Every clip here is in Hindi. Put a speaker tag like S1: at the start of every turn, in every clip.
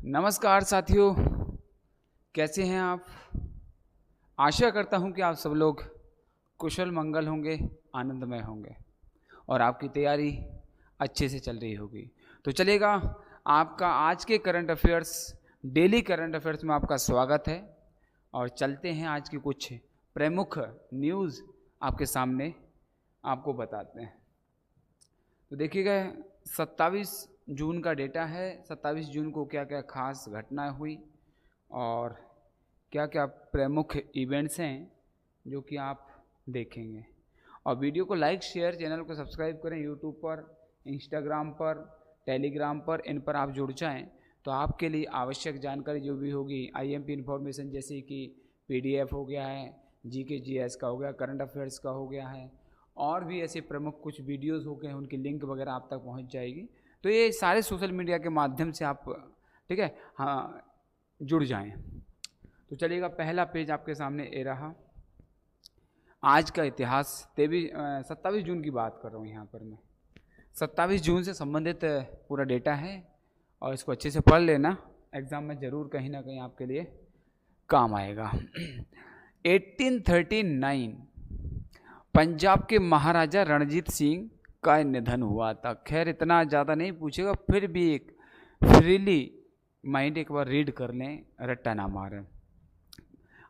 S1: नमस्कार साथियों, कैसे हैं आप। आशा करता हूं कि आप सब लोग कुशल मंगल होंगे, आनंदमय होंगे और आपकी तैयारी अच्छे से चल रही होगी। तो चलेगा, आपका आज के current affairs, daily current affairs में आपका स्वागत है और चलते हैं आज की कुछ प्रमुख न्यूज़ आपके सामने आपको बताते हैं। तो देखिएगा, 27 जून का डेटा है। 27 जून को क्या क्या खास घटनाएं हुई और क्या क्या प्रमुख इवेंट्स हैं जो कि आप देखेंगे। और वीडियो को लाइक, शेयर, चैनल को सब्सक्राइब करें। यूट्यूब पर, इंस्टाग्राम पर, टेलीग्राम पर, इन पर आप जुड़ जाएं तो आपके लिए आवश्यक जानकारी जो भी होगी, आईएमपी इन्फॉर्मेशन जैसे कि पीडीएफ हो गया है, जीके जीएस का हो गया, करंट अफेयर्स का हो गया है, और भी ऐसे प्रमुख कुछ वीडियोस हो गए हैं, उनकी लिंक वगैरह आप तक पहुंच जाएगी। तो ये सारे सोशल मीडिया के माध्यम से आप, ठीक है, हाँ, जुड़ जाएं। तो चलिएगा, पहला पेज आपके सामने ये रहा। आज का इतिहास 27 जून की बात कर रहा हूँ यहाँ पर मैं। 27 जून से संबंधित पूरा डेटा है और इसको अच्छे से पढ़ लेना, एग्ज़ाम में ज़रूर कहीं ना कहीं आपके लिए काम आएगा। 1839 पंजाब के महाराजा रणजीत सिंह का निधन हुआ था। खैर इतना ज़्यादा नहीं पूछेगा, फिर भी एक फ्रीली माइंड एक बार रीड कर लें, रट्टा ना मारें।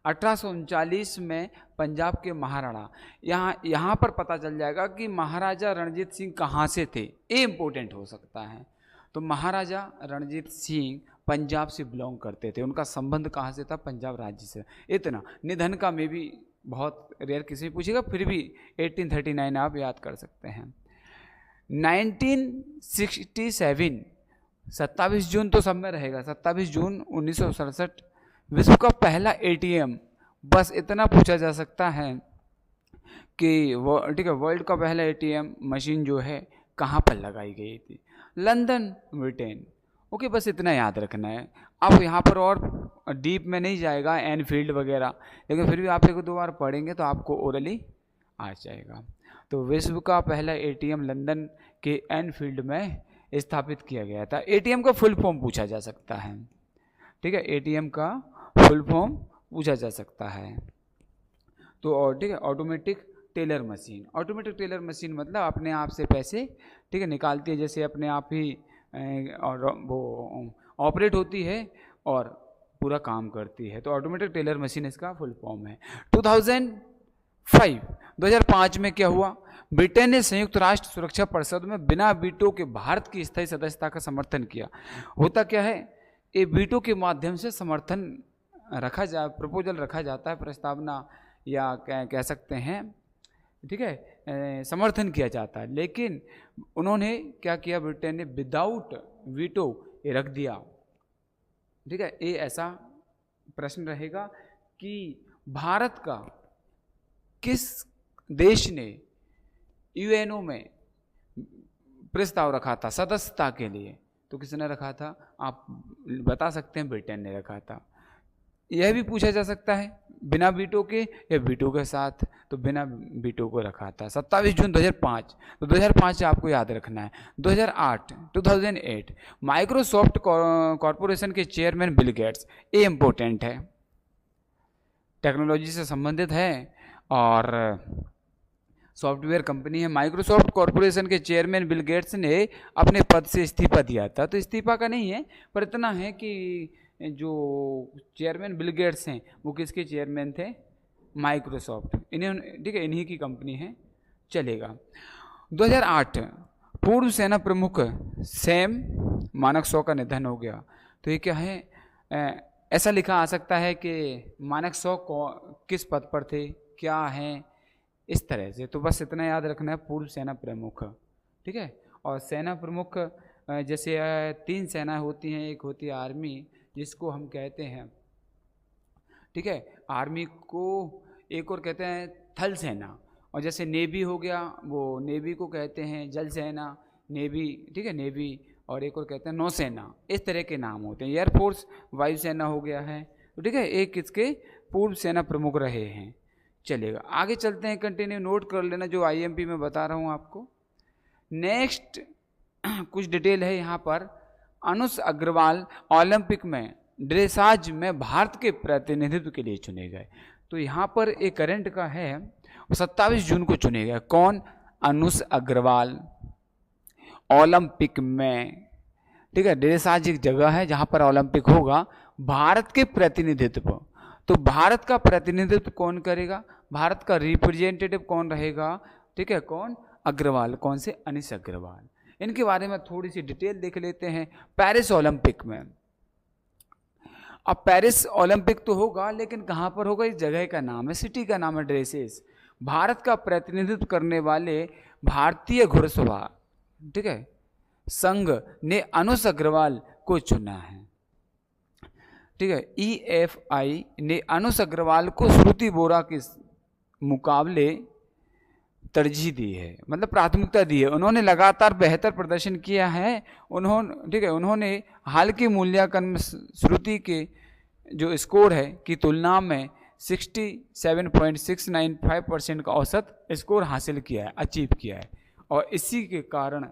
S1: 1839 में पंजाब के महाराणा, यहाँ पर पता चल जाएगा कि महाराजा रणजीत सिंह कहाँ से थे, ये इम्पोर्टेंट हो सकता है। तो महाराजा रणजीत सिंह पंजाब से बिलोंग करते थे, उनका संबंध कहाँ से था, पंजाब राज्य से। इतना निधन का में भी बहुत रेयर किसी पूछेगा, फिर भी 1839 आप याद कर सकते हैं। 1967 27 जून तो सब में रहेगा। 27 जून 1967 विश्व का पहला एटीएम, बस इतना पूछा जा सकता है कि वो, ठीक है, वर्ल्ड का पहला एटीएम मशीन जो है कहाँ पर लगाई गई थी, लंदन, ब्रिटेन। ओके, बस इतना याद रखना है। अब यहाँ पर और डीप में नहीं जाएगा, एनफील्ड वगैरह, लेकिन फिर भी आप एक दो बार पढ़ेंगे तो आपको ओरली आ जाएगा। तो विश्व का पहला एटीएम लंदन के एनफील्ड में स्थापित किया गया था। एटीएम का फुल फॉर्म पूछा जा सकता है, ठीक है, एटीएम का फुल फॉर्म पूछा जा सकता है। तो और ठीक है, automatic teller machine. Automatic teller machine मतलब अपने आप से पैसे, ठीक है, निकालती है, जैसे अपने आप ही और वो ऑपरेट होती है और पूरा काम करती है। तो ऑटोमेटिक टेलर मशीन इसका फुल फॉर्म है। 2005 में क्या हुआ, ब्रिटेन ने संयुक्त राष्ट्र सुरक्षा परिषद में बिना वीटो के भारत की स्थायी सदस्यता का समर्थन किया। होता क्या है, ये वीटो के माध्यम से समर्थन रखा प्रपोजल रखा जाता है, प्रस्तावना या कह सकते हैं, ठीक है, समर्थन किया जाता है। लेकिन उन्होंने क्या किया, ब्रिटेन ने विदाउट वीटो ये रख दिया। ठीक है, ये ऐसा प्रश्न रहेगा कि भारत का किस देश ने यूएनओ में प्रस्ताव रखा था सदस्यता के लिए, तो किसने रखा था, आप बता सकते हैं, ब्रिटेन ने रखा था। यह भी पूछा जा सकता है बिना वीटो के या वीटो के साथ, तो बिना वीटो को रखा था। 27 जून 2005, तो 2005 से आपको याद रखना है। 2008 माइक्रोसॉफ्ट कॉरपोरेशन के चेयरमैन बिल गेट्स, ये इम्पोर्टेंट है, टेक्नोलॉजी से संबंधित है और सॉफ्टवेयर कंपनी है। माइक्रोसॉफ्ट कॉरपोरेशन के चेयरमैन बिल गेट्स ने अपने पद से इस्तीफा दिया था। तो इस्तीफा का नहीं है, पर इतना है कि जो चेयरमैन बिल गेट्स हैं वो किसके चेयरमैन थे, माइक्रोसॉफ्ट, इन्हें, ठीक है, इन्हीं की कंपनी है, चलेगा। 2008 पूर्व सेना प्रमुख सैम मानेकशॉ का निधन हो गया। तो ये क्या है, ऐसा लिखा आ सकता है कि मानेकशॉ किस पद पर थे, क्या हैं, इस तरह से। तो बस इतना याद रखना है, पूर्व सेना प्रमुख, ठीक है। और सेना प्रमुख जैसे 3 सेना होती हैं, एक होती है आर्मी, जिसको हम कहते हैं, ठीक है, आर्मी को एक और कहते हैं थल सेना, और जैसे नेवी हो गया, वो नेवी को कहते हैं जल सेना, नेवी, ठीक है, नेवी, और एक और कहते हैं नौसेना। इस तरह के नाम होते हैं। एयरफोर्स वायुसेना हो गया है, तो ठीक है, एक इसके पूर्व सेना प्रमुख रहे हैं, चलेगा। आगे चलते हैं, कंटिन्यू नोट कर लेना जो आईएमपी में बता रहा हूँ आपको। नेक्स्ट कुछ डिटेल है यहाँ पर, अनुष अग्रवाल ओलंपिक में ड्रेसाज में भारत के प्रतिनिधित्व के लिए चुने गए। तो यहाँ पर एक करंट का है 27 जून को चुने गए। कौन? अनुष अग्रवाल ओलंपिक में, ठीक है। ड्रेसाज एक जगह है जहाँ पर ओलंपिक होगा, भारत के प्रतिनिधित्व। तो भारत का प्रतिनिधित्व कौन करेगा? भारत का रिप्रेजेंटेटिव कौन रहेगा? ठीक है, कौन? अग्रवाल। कौन से? अनुष अग्रवाल। इनके बारे में थोड़ी सी डिटेल देख लेते हैं। पेरिस ओलंपिक में, अब पेरिस ओलंपिक तो होगा लेकिन कहाँ पर होगा? इस जगह का नाम है, सिटी का नाम है ड्रेसेस। भारत का प्रतिनिधित्व करने वाले भारतीय घुड़सवार, ठीक है, संघ ने अनुष अग्रवाल को चुना है, ठीक है। EFI ने अनुष अग्रवाल को श्रुति बोरा के मुकाबले तरजीह दी है, मतलब प्राथमिकता दी है। उन्होंने लगातार बेहतर प्रदर्शन किया है। उन्होंने, ठीक है, उन्होंने हाल के मूल्यांकन में श्रुति के जो स्कोर है की तुलना में 67.695% का औसत स्कोर हासिल किया है, अचीव किया है। और इसी के कारण,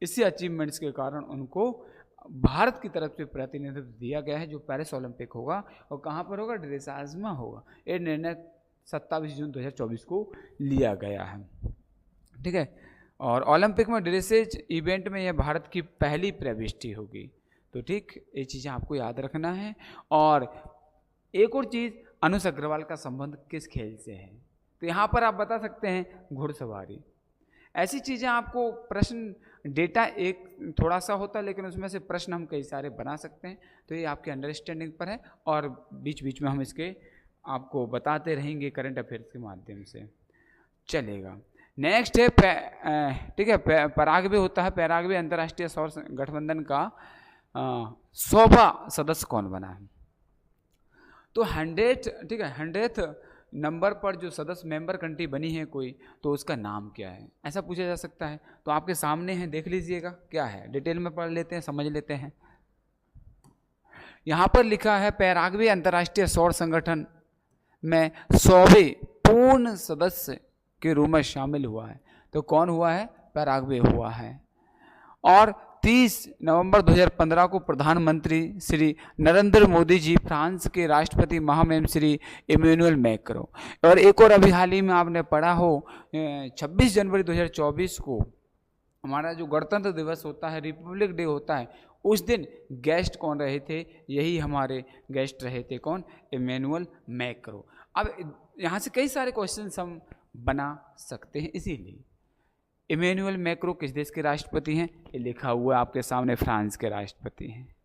S1: इसी अचीवमेंट्स के कारण उनको भारत की तरफ से प्रतिनिधित्व दिया गया है, जो पेरिस ओलंपिक होगा। और कहाँ पर होगा? ड्रेसाज में होगा। ये निर्णय 27 जून 2024 को लिया गया है, ठीक है। और ओलंपिक में ड्रेसेज इवेंट में यह भारत की पहली प्रविष्टि होगी। तो ठीक, ये चीज़ें आपको याद रखना है। और एक और चीज़, अनुष अग्रवाल का संबंध किस खेल से है? तो यहाँ पर आप बता सकते हैं घुड़सवारी। ऐसी चीज़ें आपको प्रश्न, डेटा एक थोड़ा सा होता है लेकिन उसमें से प्रश्न हम कई सारे बना सकते हैं। तो ये आपके अंडरस्टैंडिंग पर है और बीच बीच में हम इसके आपको बताते रहेंगे करंट अफेयर्स के माध्यम से, चलेगा। नेक्स्ट है ठीक है, पराग्वे होता है। पराग्वे अंतर्राष्ट्रीय सौर गठबंधन का 100वां सदस्य कौन बना है? तो 100, ठीक है, 100th नंबर पर जो सदस्य मेंबर कंट्री बनी है कोई, तो उसका नाम क्या है? ऐसा पूछा जा सकता है। तो आपके सामने है, देख लीजिएगा क्या है, डिटेल में पढ़ लेते हैं, समझ लेते हैं। यहाँ पर लिखा है पैराग्वे अंतर्राष्ट्रीय सौर संगठन में 100वें पूर्ण सदस्य के रूप में शामिल हुआ है। तो कौन हुआ है? पैराग्वे हुआ है। और 30 नवंबर 2015 को प्रधानमंत्री श्री नरेंद्र मोदी जी, फ्रांस के राष्ट्रपति महामहिम श्री इमैनुअल मैक्रों, और एक और अभी हाल ही में आपने पढ़ा हो 26 जनवरी 2024 को हमारा जो गणतंत्र दिवस होता है, रिपब्लिक डे होता है, उस दिन गेस्ट कौन रहे थे? यही हमारे गेस्ट रहे थे। कौन? Emmanuel Macron. अब यहाँ से कई सारे क्वेश्चंस हम बना सकते हैं। इसीलिए इमैनुअल मैक्रों किस देश के राष्ट्रपति हैं? ये लिखा हुआ है आपके सामने, फ्रांस के राष्ट्रपति हैं।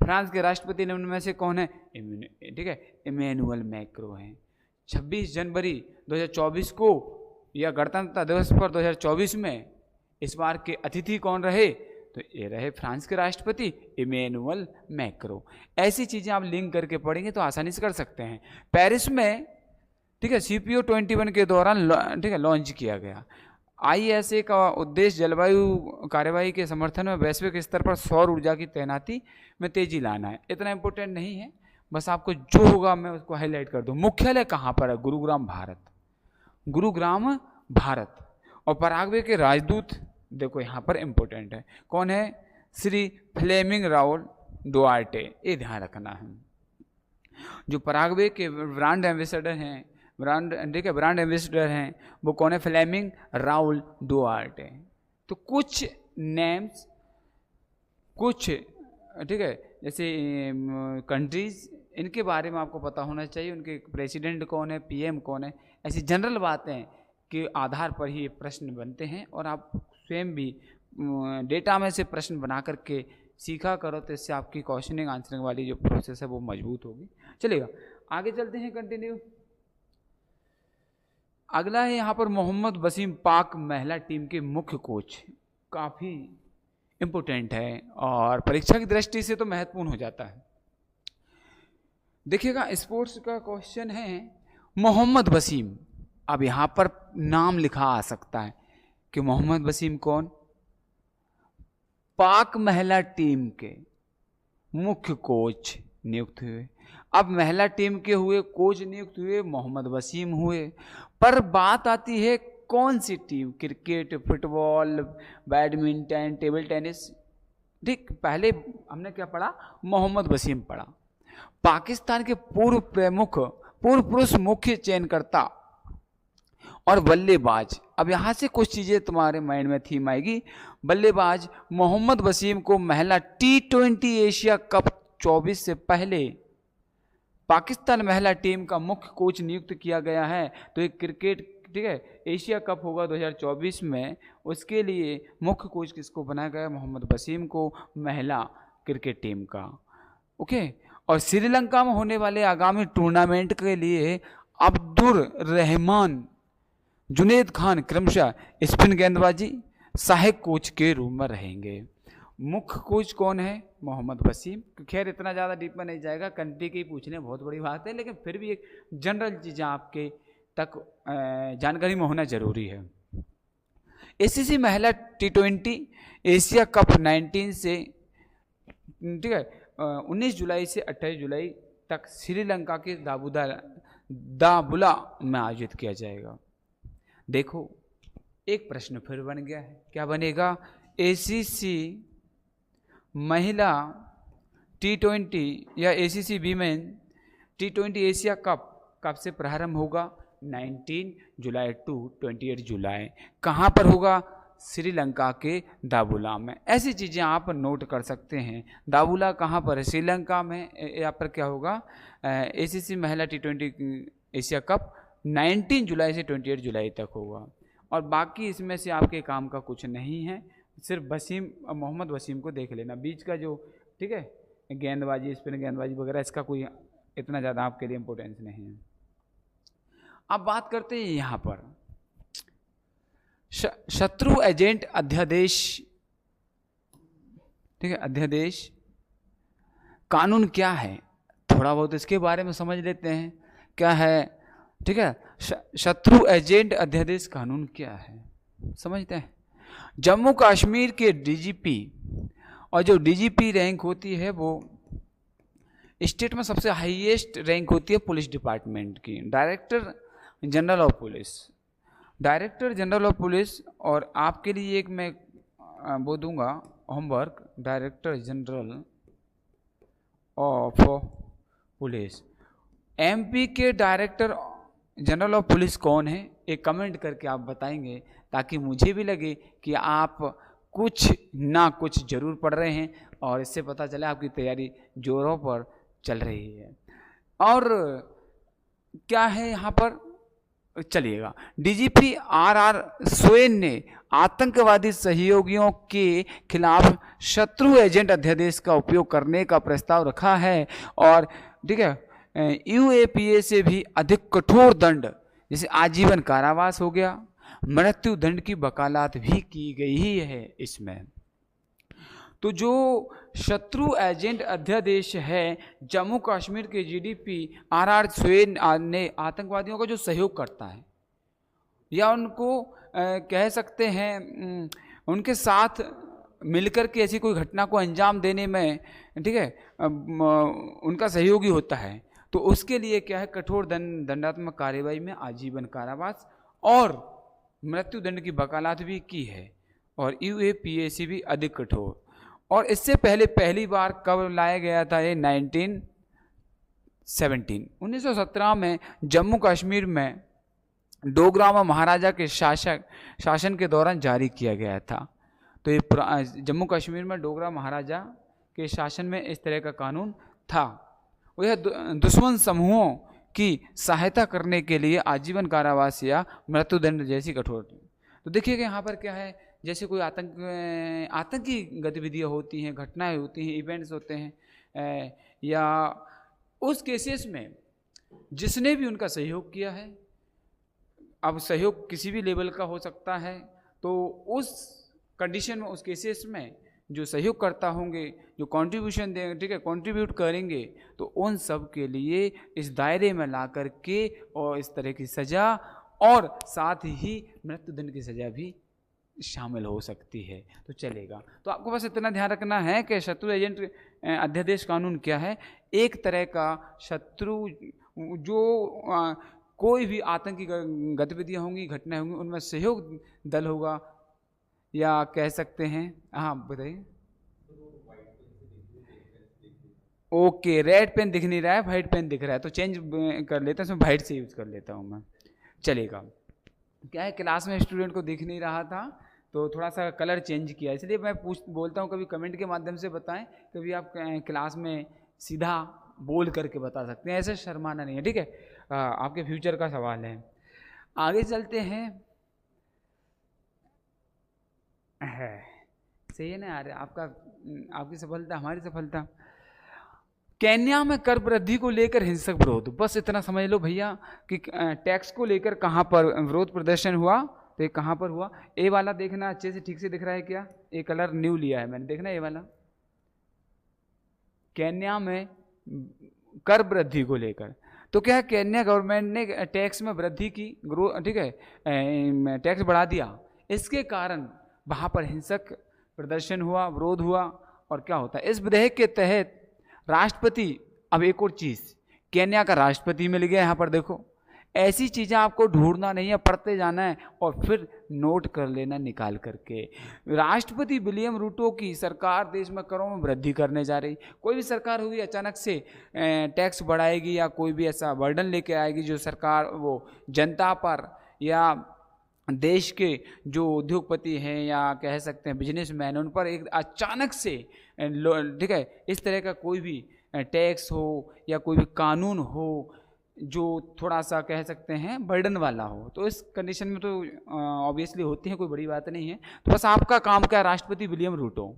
S1: फ्रांस के राष्ट्रपति ने उनमें से कौन है? ठीक है, इमैनुअल मैक्रों हैं। 26 जनवरी 2024 को या गणतंत्र दिवस पर 2024 में इस बार के अतिथि कौन रहे? तो ये रहे फ्रांस के राष्ट्रपति इमैनुअल मैक्रों। ऐसी चीज़ें आप लिंक करके पढ़ेंगे तो आसानी से कर सकते हैं। पेरिस में, ठीक है, CPO 21 के दौरान, ठीक है, लॉन्च किया गया। ISA का उद्देश्य जलवायु कार्यवाही के समर्थन में वैश्विक स्तर पर सौर ऊर्जा की तैनाती में तेजी लाना है। इतना इंपॉर्टेंट नहीं है, बस आपको जो होगा मैं उसको हाईलाइट कर दूँ। मुख्यालय कहाँ पर है? गुरुग्राम, भारत। गुरुग्राम, भारत। और पराग्वे के राजदूत देखो यहाँ पर इंपॉर्टेंट है, कौन है? Shri Fleming Raoul Duarte. ये ध्यान रखना है। जो पराग्वे के ब्रांड एम्बेसडर हैं, ठीक है, ब्रांड एम्बेसडर हैं, वो कौन है? Fleming Raoul Duarte. तो कुछ नेम्स, कुछ, ठीक है, जैसे कंट्रीज, इनके बारे में आपको पता होना चाहिए। उनके प्रेसिडेंट कौन है, PM कौन है, ऐसी जनरल बातें के आधार पर ही प्रश्न बनते हैं। और आप स्वयं भी डेटा में से प्रश्न बना करके सीखा करो, तो इससे आपकी क्वेश्चनिंग आंसरिंग वाली जो प्रोसेस है वो मजबूत होगी। चलेगा, आगे चलते हैं, कंटिन्यू। अगला है यहाँ पर मोहम्मद वसीम, पाक महिला टीम के मुख्य कोच। काफ़ी इम्पोर्टेंट है और परीक्षा की दृष्टि से तो महत्वपूर्ण हो जाता है। देखिएगा, स्पोर्ट्स का क्वेश्चन है मोहम्मद वसीम। अब यहाँ पर नाम लिखा आ सकता है कि मोहम्मद वसीम कौन? पाक महिला टीम के मुख्य कोच नियुक्त हुए। अब महिला टीम के हुए कोच नियुक्त हुए, मोहम्मद वसीम हुए, पर बात आती है कौन सी team? Cricket, football, badminton, table tennis. ठीक, पहले हमने क्या पढ़ा, मोहम्मद वसीम पढ़ा। पाकिस्तान के पूर्व पुरुष मुख्य चयनकर्ता और बल्लेबाज। अब यहाँ से कुछ चीज़ें तुम्हारे माइंड में थीम आएगी। बल्लेबाज मोहम्मद वसीम को महिला T20 एशिया कप 24 से पहले पाकिस्तान महिला टीम का मुख्य कोच नियुक्त किया गया है। तो एक क्रिकेट, ठीक है, एशिया कप होगा 2024 में, उसके लिए मुख्य कोच किसको बनाया गया, मोहम्मद वसीम को, महिला क्रिकेट टीम का। ओके। और श्रीलंका में होने वाले आगामी टूर्नामेंट के लिए अब्दुल रहमान, जुनेद खान क्रमशः स्पिन गेंदबाजी सहायक कोच के रूप में रहेंगे। मुख्य कोच कौन है, मोहम्मद वसीम। खैर इतना ज़्यादा डीप में नहीं जाएगा, कंट्री के ही पूछने बहुत बड़ी बात है, लेकिन फिर भी एक जनरल चीज़ें आपके तक जानकारी में होना जरूरी है। एसीसी महिला T20 एशिया कप 19 से, ठीक है, 19 जुलाई से 28 जुलाई तक श्रीलंका के दाबुला में आयोजित किया जाएगा। देखो एक प्रश्न फिर बन गया है, क्या बनेगा, एसीसी महिला T20 या ACC women T20 Asia cup कब से प्रारंभ होगा, 19 जुलाई टू 28 जुलाई। कहाँ पर होगा, श्रीलंका के दाबुला में। ऐसी चीज़ें आप नोट कर सकते हैं। दाबुला कहाँ पर है, श्रीलंका में। यहाँ पर क्या होगा, एसीसी महिला T20 एशिया कप 19 जुलाई से 28 जुलाई तक होगा। और बाकी इसमें से आपके काम का कुछ नहीं है, सिर्फ मोहम्मद वसीम को देख लेना। बीच का जो, ठीक है, गेंदबाजी, स्पिन गेंदबाजी वगैरह, इसका कोई इतना ज़्यादा आपके लिए इम्पोर्टेंस नहीं है। अब बात करते हैं यहाँ पर शत्रु एजेंट अध्यादेश, ठीक है, अध्यादेश कानून क्या है, थोड़ा बहुत इसके बारे में समझ लेते हैं क्या है। ठीक है, शत्रु एजेंट अध्यादेश कानून क्या है समझते हैं। जम्मू कश्मीर के डीजीपी, और जो डीजीपी रैंक होती है वो स्टेट में सबसे हाईएस्ट रैंक होती है पुलिस डिपार्टमेंट की, director general of police, director general of police. और आपके लिए एक मैं वो दूंगा homework, director general of police. MP के डायरेक्टर जनरल ऑफ पुलिस कौन है, एक कमेंट करके आप बताएंगे, ताकि मुझे भी लगे कि आप कुछ ना कुछ जरूर पढ़ रहे हैं, और इससे पता चले आपकी तैयारी जोरों पर चल रही है। और क्या है यहाँ पर, चलिएगा, डीजीपी आर सोरेन ने आतंकवादी सहयोगियों के खिलाफ शत्रु एजेंट अध्यादेश का उपयोग करने का प्रस्ताव रखा है। और ठीक है, यूएपीए से भी अधिक कठोर दंड, जैसे आजीवन कारावास हो गया, मृत्यु दंड की वकालत भी की गई ही है इसमें। तो जो शत्रु एजेंट अध्यादेश है, जम्मू कश्मीर के जीडीपी आर सोरेन ने आतंकवादियों का जो सहयोग करता है, या उनको कह सकते हैं उनके साथ मिलकर के ऐसी कोई घटना को अंजाम देने में, ठीक है, उनका सहयोगी होता है, तो उसके लिए क्या है, कठोर दंडात्मक कार्यवाही में आजीवन कारावास और मृत्यु दंड की वकालत भी की है, और यूएपीए से भी अधिक कठोर। और इससे पहले पहली बार कब लाया गया था, ये 1917 में जम्मू कश्मीर में डोगरा महाराजा के शासन के दौरान जारी किया गया था। तो ये जम्मू कश्मीर में डोगरा महाराजा के शासन में इस तरह का कानून था। वह दुश्मन समूहों की सहायता करने के लिए आजीवन कारावास या मृत्युदंड जैसी कठोर। तो देखिएगा यहाँ पर क्या है, जैसे कोई आतंकी गतिविधियाँ होती हैं, घटनाएं होती हैं, इवेंट्स होते हैं, या उस केसेस में जिसने भी उनका सहयोग किया है, अब सहयोग किसी भी लेवल का हो सकता है, तो उस कंडीशन में, उस केसेस में जो सहयोग करता होंगे, जो कंट्रीब्यूशन देंगे, ठीक है, कंट्रीब्यूट करेंगे, तो उन सब के लिए इस दायरे में ला करके और इस तरह की सज़ा, और साथ ही मृत्युदंड की सज़ा भी शामिल हो सकती है। तो चलेगा। तो आपको बस इतना ध्यान रखना है कि शत्रु एजेंट अध्यादेश कानून क्या है, एक तरह का शत्रु, जो कोई भी आतंकी गतिविधियाँ होंगी, घटनाएं होंगी, उनमें सहयोग दल होगा, या कह सकते हैं, हाँ बताइए। ओके, रेड पेन दिख नहीं रहा है, वाइट पेन दिख रहा है, तो चेंज कर लेता हूँ, इसमें वाइट से यूज़ कर लेता हूँ मैं। चलेगा। क्या है, क्लास में स्टूडेंट को दिख नहीं रहा था तो थोड़ा सा कलर चेंज किया, इसलिए मैं बोलता हूँ कभी कमेंट के माध्यम से बताएं, कभी आप क्लास में सीधा बोल करके बता सकते हैं, ऐसे शर्माना नहीं है, ठीक है। आपके फ्यूचर का सवाल है। आगे चलते हैं। है सही है ना यार, आपकी सफलता हमारी सफलता। केन्या में कर वृद्धि को लेकर हिंसक विरोध, बस इतना समझ लो भैया कि टैक्स को लेकर कहाँ पर विरोध प्रदर्शन हुआ, तो ये कहाँ पर हुआ। ए वाला देखना अच्छे से, ठीक से दिख रहा है क्या, ये कलर न्यू लिया है मैंने, देखना ये वाला। केन्या में कर वृद्धि को लेकर, तो क्या है, केन्या गवर्नमेंट ने टैक्स में वृद्धि की, ठीक है, टैक्स बढ़ा दिया, इसके कारण वहाँ पर हिंसक प्रदर्शन हुआ, विरोध हुआ। और क्या होता है, इस विधेयक के तहत राष्ट्रपति, अब एक और चीज़, केन्या का राष्ट्रपति मिल गया यहाँ पर, देखो ऐसी चीज़ें आपको ढूंढना नहीं है, पढ़ते जाना है और फिर नोट कर लेना निकाल करके। राष्ट्रपति विलियम रूटो की सरकार देश में करों में वृद्धि करने जा रही। कोई भी सरकार होगी अचानक से टैक्स बढ़ाएगी या कोई भी ऐसा बर्डन लेके आएगी जो सरकार वो जनता पर या देश के जो उद्योगपति हैं या कह सकते हैं बिजनेसमैन, उन पर एक अचानक से, ठीक है, इस तरह का कोई भी टैक्स हो या कोई भी कानून हो जो थोड़ा सा कह सकते हैं बर्डन वाला हो, तो इस कंडीशन में तो ऑब्वियसली होती है, कोई बड़ी बात नहीं है। तो बस आपका काम क्या, राष्ट्रपति विलियम रूटो,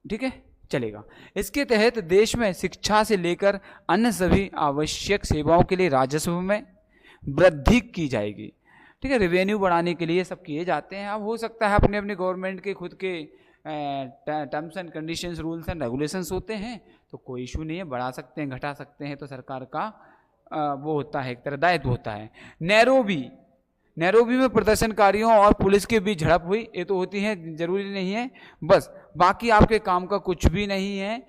S1: ठीक है, चलेगा। इसके तहत देश में शिक्षा से लेकर अन्य सभी आवश्यक सेवाओं के लिए राजस्व में वृद्धि की जाएगी, ठीक है, रेवेन्यू बढ़ाने के लिए सब किए जाते हैं। अब हो सकता है अपने अपने गवर्नमेंट के खुद के terms and conditions, rules and regulations होते हैं, तो कोई इशू नहीं है, बढ़ा सकते हैं, घटा सकते हैं, तो सरकार का वो होता है, एक तरह दायित्व होता है। नैरोबी में प्रदर्शनकारियों और पुलिस के बीच झड़प हुई, ये तो होती है, जरूरी नहीं है, बस बाकी आपके काम का कुछ भी नहीं है।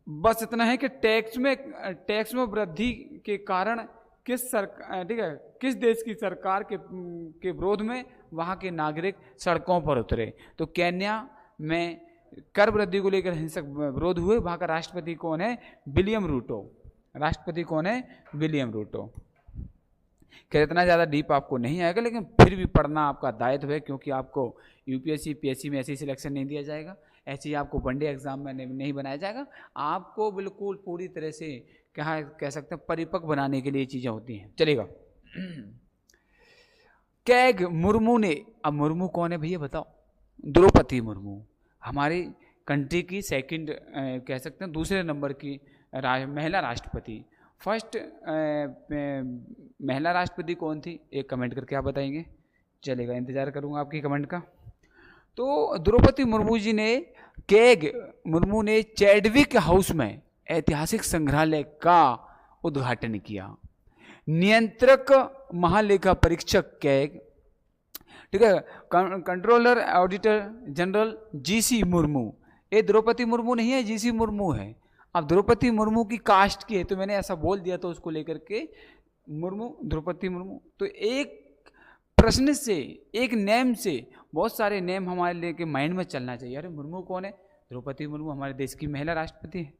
S1: बस इतना है कि टैक्स में वृद्धि के कारण किस सरकार, ठीक है, किस देश की सरकार के विरोध में वहाँ के नागरिक सड़कों पर उतरे। तो केन्या में कर वृद्धि को लेकर हिंसक विरोध हुए। वहाँ का राष्ट्रपति कौन है, विलियम रूटो। राष्ट्रपति कौन है, विलियम रूटो। क्या इतना ज़्यादा डीप आपको नहीं आएगा, लेकिन फिर भी पढ़ना आपका दायित्व है, क्योंकि आपको यूपीएससी पीएससी में ऐसी सिलेक्शन नहीं दिया जाएगा, ऐसे ही आपको वनडे एग्जाम में नहीं बनाया जाएगा। आपको बिल्कुल पूरी तरह से क्या कह सकते हैं परिपक्व बनाने के लिए चीज़ें होती हैं। चलेगा। कैग मुर्मू ने, अब मुर्मू कौन है भैया बताओ, द्रौपदी मुर्मू, हमारी कंट्री की सेकंड कह सकते हैं दूसरे नंबर की महिला राष्ट्रपति। फर्स्ट महिला राष्ट्रपति कौन थी, एक कमेंट करके आप बताएंगे, चलेगा, इंतजार करूंगा आपकी कमेंट का। तो द्रौपदी मुर्मू जी ने, कैग मुर्मू ने चैडविक हाउस में ऐतिहासिक संग्रहालय का उद्घाटन किया। नियंत्रक महालेखा परीक्षक कैग, ठीक है, controller auditor general GC Murmu, ये द्रौपदी मुर्मू नहीं है, जीसी मुर्मू है। अब द्रौपदी मुर्मू की कास्ट की है, तो मैंने ऐसा बोल दिया तो उसको लेकर के मुर्मू, द्रौपदी मुर्मू। तो एक प्रश्न से, एक नेम से बहुत सारे नेम हमारे लेके माइंड में चलना चाहिए। अरे मुर्मू कौन है, द्रौपदी मुर्मू हमारे देश की महिला राष्ट्रपति है।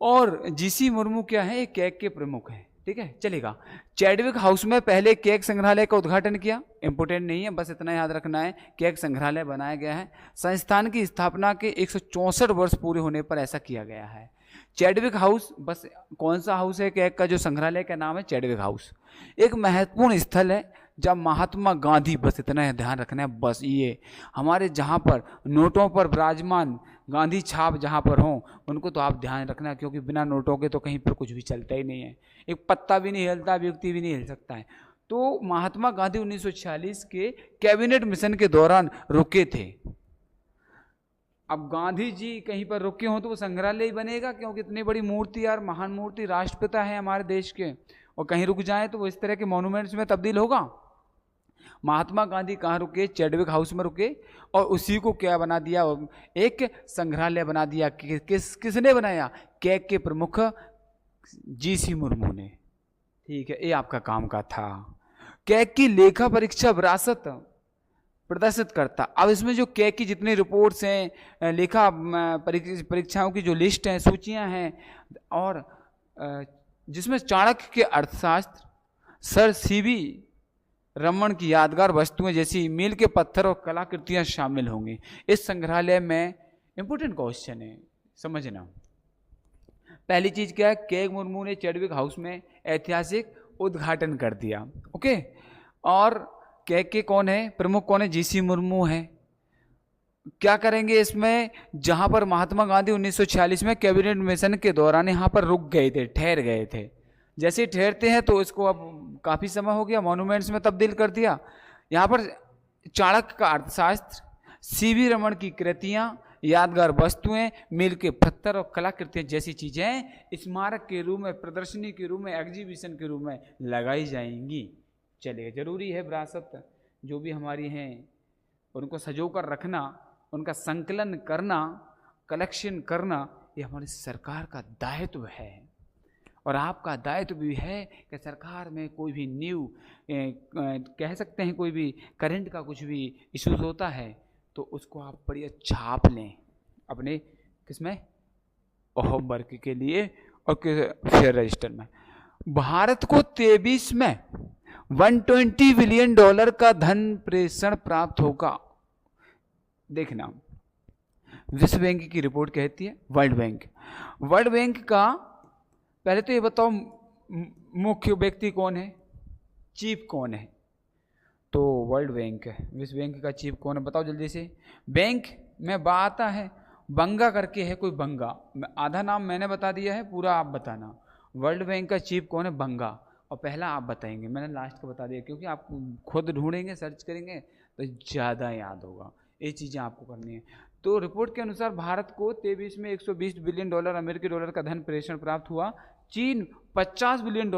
S1: और जीसी मुर्मू क्या है, एक कैग के प्रमुख है, ठीक है, चलेगा। चैडविक हाउस में पहले कैग संग्रहालय का उद्घाटन किया, इंपोर्टेंट नहीं है, बस इतना याद रखना है, कैग संग्रहालय बनाया गया है। संस्थान की स्थापना के 164 वर्ष पूरे होने पर ऐसा किया गया है। चैडविक हाउस, बस कौन सा हाउस है कैग का, जो संग्रहालय का नाम है चैडविक हाउस, एक महत्वपूर्ण स्थल है जब महात्मा गांधी, बस इतना ध्यान रखना है, बस ये हमारे जहाँ पर नोटों पर विराजमान गांधी छाप जहाँ पर हों उनको तो आप ध्यान रखना, क्योंकि बिना नोटों के तो कहीं पर कुछ भी चलता ही नहीं है, एक पत्ता भी नहीं हिलता, व्यक्ति भी नहीं हिल सकता है। तो महात्मा गांधी 1946 के कैबिनेट मिशन के दौरान रुके थे। अब गांधी जी कहीं पर रुके हों तो वो संग्रहालय ही बनेगा, क्योंकि इतनी बड़ी मूर्ति यार, महान मूर्ति, राष्ट्रपिता है हमारे देश के, और कहीं रुक जाए तो वो इस तरह के मॉन्यूमेंट्स में तब्दील होगा। महात्मा गांधी कहाँ रुके, चैडविक हाउस में रुके, और उसी को क्या बना दिया, एक संग्रहालय बना दिया। किसने बनाया, कैग के प्रमुख जीसी मुर्मू ने, ठीक है, ये आपका काम का था। कैग की लेखा परीक्षा विरासत प्रदर्शित करता। अब इसमें जो के की जितनी रिपोर्ट्स हैं, लेखा परीक्षाओं की जो लिस्ट हैं, सूचियां हैं, और जिसमें चाणक्य के अर्थशास्त्र, सर सीवी रमन की यादगार वस्तुएं जैसी मील के पत्थर और कलाकृतियां शामिल होंगी। इस संग्रहालय में इंपोर्टेंट क्वेश्चन है, समझना। पहली चीज क्या है, के मुर्मू ने चैडविक हाउस में ऐतिहासिक उद्घाटन कर दिया। ओके, और के कौन है, प्रमुख कौन है, जीसी मुर्मू है। क्या करेंगे इसमें, जहां पर महात्मा गांधी 1946 में कैबिनेट मिशन के दौरान यहां पर रुक गए थे, ठहर गए थे। जैसे ही ठहरते हैं तो इसको अब काफी समय हो गया, मॉन्यूमेंट्स में तब्दील कर दिया। यहाँ पर चाणक्य का अर्थशास्त्र, सीवी रमन की कृतियां, यादगार वस्तुएं, मील के पत्थर और कलाकृतियां जैसी चीजें स्मारक के रूप में, प्रदर्शनी के रूप में, एग्जीबिशन के रूप में लगाई जाएंगी। चलिए, जरूरी है विरासत जो भी हमारी हैं उनको सजो कर रखना, उनका संकलन करना, कलेक्शन करना, ये हमारी सरकार का दायित्व है। और आपका दायित्व भी है कि सरकार में कोई भी न्यू कह सकते हैं, कोई भी करंट का कुछ भी इश्यूज होता है तो उसको आप बढ़िया छाप लें अपने किसमें, होमवर्क के लिए और फेयर रजिस्टर में। भारत को 23 में $120 बिलियन का धन प्रेषण प्राप्त होगा। देखना, विश्व बैंक की रिपोर्ट कहती है, वर्ल्ड बैंक का, पहले तो ये बताओ मुख्य व्यक्ति कौन है, चीफ कौन है। तो वर्ल्ड बैंक है, विश्व बैंक का चीफ कौन है बताओ जल्दी से। बैंक में आता है, बंगा करके है कोई, बंगा, आधा नाम मैंने बता दिया है, पूरा आप बताना। वर्ल्ड बैंक का चीफ कौन है, बंगा, और पहला आप बताएंगे, मैंने लास्ट का बता दिया क्योंकि आप खुद ढूंढेंगे, सर्च करेंगे तो ज़्यादा याद होगा। ये चीज़ें आपको करनी है। तो रिपोर्ट के अनुसार भारत को 23 में $120 बिलियन अमेरिकी डॉलर का धन प्रेषण प्राप्त हुआ। चीन $50 बिलियन,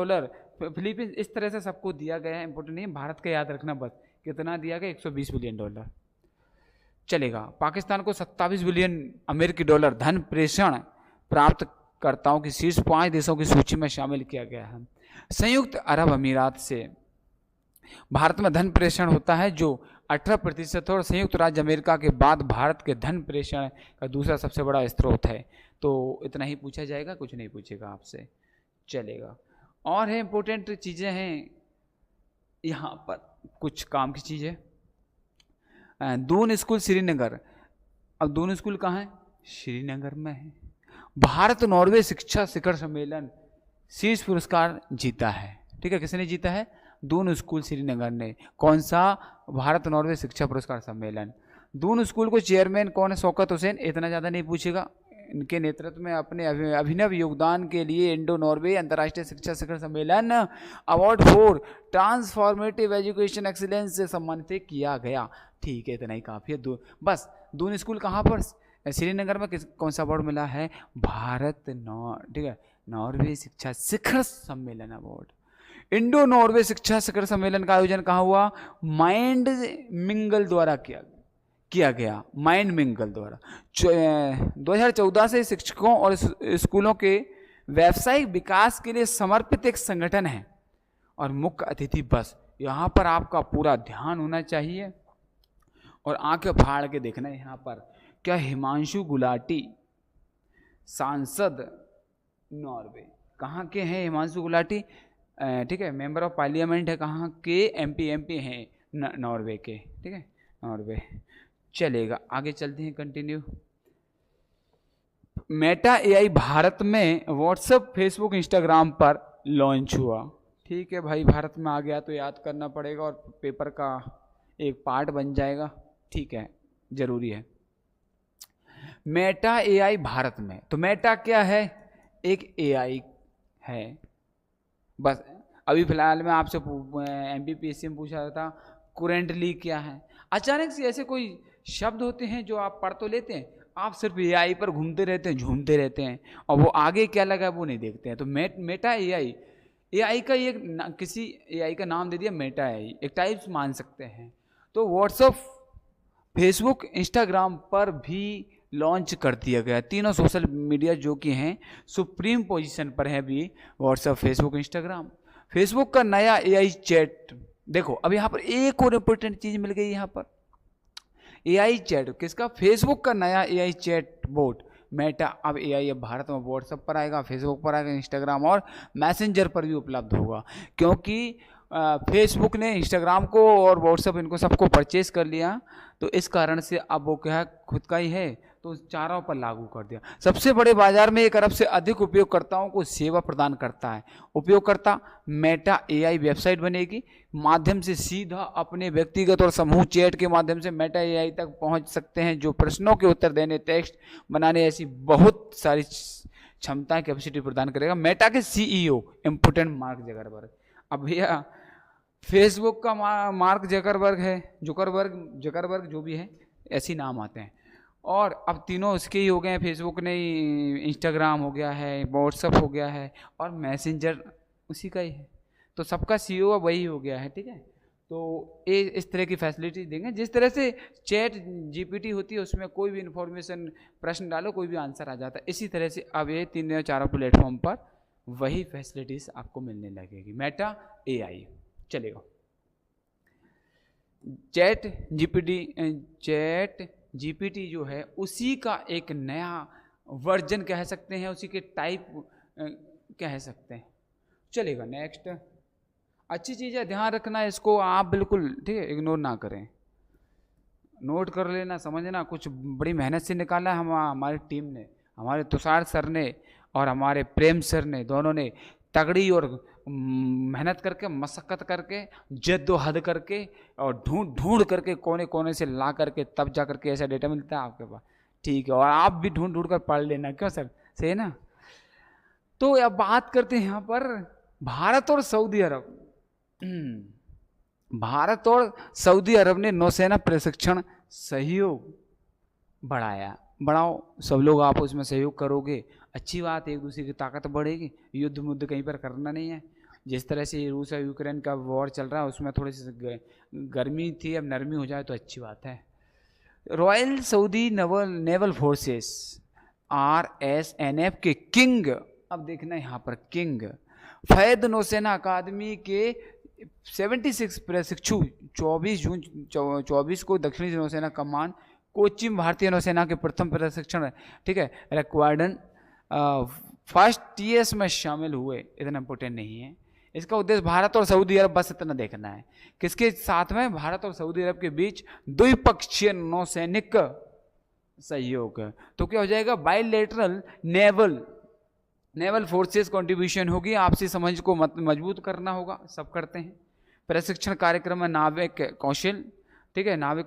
S1: फिलीपींस, इस तरह से सबको दिया गया है। इंपोर्टेंट नहीं है, भारत का याद रखना बस, कितना दिया गया, $120 बिलियन चलेगा। पाकिस्तान को $27 बिलियन अमेरिकी डॉलर धन प्रेषण प्राप्तकर्ताओं की शीर्ष 5 देशों की सूची में शामिल किया गया है। संयुक्त अरब अमीरात से भारत में धन प्रेषण होता है जो 18% और संयुक्त राज्य अमेरिका के बाद भारत के धन प्रेषण का दूसरा सबसे बड़ा स्रोत है। तो इतना ही पूछा जाएगा, कुछ नहीं पूछेगा आपसे, चलेगा। और है इंपॉर्टेंट चीज़ें हैं यहाँ पर, कुछ काम की चीज़ें। दून स्कूल श्रीनगर, अब दून स्कूल कहाँ है, श्रीनगर में है। भारत नॉर्वे शिक्षा शिखर सम्मेलन शीर्ष पुरस्कार जीता है, ठीक है, किसने जीता है, दून स्कूल श्रीनगर ने। कौन सा, भारत नॉर्वे शिक्षा पुरस्कार सम्मेलन। दून स्कूल को चेयरमैन कौन है, शौकत हुसैन, इतना ज़्यादा नहीं पूछेगा। इनके नेतृत्व में अपने अभिनव योगदान के लिए इंडो नॉर्वे अंतर्राष्ट्रीय शिक्षा शिखर सम्मेलन award for transformative education excellence से सम्मानित किया गया। ठीक है, इतना ही काफ़ी है। बस दून स्कूल कहाँ पर, श्रीनगर में। कौन सा अवार्ड मिला है, भारत ठीक है, नॉर्वे शिक्षा शिखर सम्मेलन अवार्ड। इंडो नॉर्वे शिक्षा शिखर सम्मेलन का आयोजन कहाँ हुआ, माइंड मिंगल द्वारा किया गया, माइंड मिंगल द्वारा। 2014 से शिक्षकों और स्कूलों के व्यावसायिक विकास के लिए समर्पित एक संगठन है। और मुख्य अतिथि, बस यहाँ पर आपका पूरा ध्यान होना चाहिए और आंखें फाड़ के देखना है यहाँ पर। क्या हिमांशु गुलाटी, सांसद नॉर्वे, कहाँ के हैं हिमांशु गुलाटी, ठीक है, मेंबर ऑफ पार्लियामेंट है, कहाँ के, एमपी हैं नॉर्वे के, ठीक है, नॉर्वे। चलेगा, आगे चलते हैं, कंटिन्यू। मेटा एआई भारत में व्हाट्सएप, फेसबुक, इंस्टाग्राम पर लॉन्च हुआ। ठीक है भाई, भारत में आ गया तो याद करना पड़ेगा और पेपर का एक पार्ट बन जाएगा, ठीक है, जरूरी है। मेटा एआई भारत में, तो मेटा क्या है, एक एआई है। बस अभी फिलहाल में आपसे एमपीपीएससी में पूछा था करेंटली क्या है। अचानक से ऐसे कोई शब्द होते हैं जो आप पढ़ तो लेते हैं, आप सिर्फ एआई पर घूमते रहते हैं, झूमते रहते हैं, और वो आगे क्या लगा वो नहीं देखते हैं। तो मेटा एआई का ये किसी एआई का नाम दे दिया मेटा एआई, एक टाइप्स मान सकते हैं। तो व्हाट्सएप, फेसबुक, इंस्टाग्राम पर भी लॉन्च कर दिया गया। तीनों सोशल मीडिया जो कि हैं सुप्रीम पोजीशन पर है अभी, व्हाट्सएप, फेसबुक, इंस्टाग्राम। फेसबुक का नया एआई चैट, देखो अब यहाँ पर एक और इम्पोर्टेंट चीज़ मिल गई यहाँ पर, एआई चैट किसका? फेसबुक का नया एआई चैट बोट मेटा। अब एआई अब भारत में व्हाट्सएप पर आएगा, फेसबुक पर आएगा, इंस्टाग्राम और मैसेंजर पर भी उपलब्ध होगा, क्योंकि फेसबुक ने इंस्टाग्राम को और व्हाट्सएप इनको सबको परचेज कर लिया, तो इस कारण से अब वो क्या है, खुद का ही है, तो चारों पर लागू कर दिया। सबसे बड़े बाजार में 1 अरब से अधिक उपयोगकर्ताओं को सेवा प्रदान करता है। उपयोगकर्ता मेटा एआई वेबसाइट बनेगी, माध्यम से सीधा अपने व्यक्तिगत और समूह चैट के माध्यम से मेटा एआई तक पहुंच सकते हैं, जो प्रश्नों के उत्तर देने, टेक्स्ट बनाने ऐसी बहुत सारी क्षमता कैपेसिटी प्रदान करेगा। मेटा के सीईओ इम्पोर्टेंट मार्क जकरबर्ग। अब भैया फेसबुक का मार्क जकरबर्ग है, जकरबर्ग जो भी है, ऐसे ही नाम आते हैं, और अब तीनों उसके ही हो गए हैं। फेसबुक ने इंस्टाग्राम हो गया है, व्हाट्सएप हो गया है, और मैसेंजर उसी का ही है, तो सबका सीईओ वही हो गया है, ठीक है। तो ये इस तरह की फैसिलिटी देंगे। जिस तरह से चैट जीपीटी होती है, उसमें कोई भी इंफॉर्मेशन प्रश्न डालो, कोई भी आंसर आ जाता है, इसी तरह से अब ये 3 या 4 प्लेटफॉर्म पर वही फैसिलिटीज आपको मिलने लगेगी। मेटा एआई चलेगा। चैट जीपीटी जो है उसी का एक नया वर्जन कह सकते हैं, उसी के टाइप कह सकते हैं, चलेगा। नेक्स्ट अच्छी चीज़ है, ध्यान रखना इसको आप बिल्कुल, ठीक है, इग्नोर ना करें, नोट कर लेना, समझना। कुछ बड़ी मेहनत से निकाला है हमारी टीम ने, हमारे तुषार सर ने और हमारे प्रेम सर ने, दोनों ने तगड़ी और मेहनत करके, मशक्क़त करके, जद्दोजहद करके और ढूंढ करके, कोने कोने से ला करके तब जा करके ऐसा डेटा मिलता है आपके पास, ठीक है। और आप भी ढूंढ कर पढ़ लेना, क्यों सर, सही है ना। तो अब बात करते हैं यहाँ पर भारत और सऊदी अरब। भारत और सऊदी अरब ने नौसेना प्रशिक्षण सहयोग बढ़ाओ, सब लोग आप उसमें सहयोग करोगे, अच्छी बात है, एक दूसरे की ताकत बढ़ेगी। युद्ध मुद्ध कहीं पर करना नहीं है। जिस तरह से रूस और यूक्रेन का वॉर चल रहा है, उसमें थोड़ी सी गर्मी थी, अब नरमी हो जाए तो अच्छी बात है। Royal Saudi naval forces RSNF के किंग, अब देखना यहाँ पर किंग फैद नौसेना अकादमी के 76 प्रशिक्षु 24 जून 24 को दक्षिणी नौसेना कमान कोच्चि भारतीय नौसेना के प्रथम प्रशिक्षण, ठीक है, रिक्वायर्डन फर्स्ट TS में शामिल हुए। इतना इंपॉर्टेंट नहीं है। इसका उद्देश्य भारत और सऊदी अरब, बस इतना देखना है। किसके साथ में? भारत और सऊदी अरब के बीच द्विपक्षीय नौसैनिक सहयोग। तो क्या हो जाएगा? बायलैटरल नेवल फोर्सेस कंट्रीब्यूशन होगी। आपसी समझ को मजबूत करना होगा, सब करते हैं। प्रशिक्षण कार्यक्रम में नाविक कौशल, ठीक है, नाविक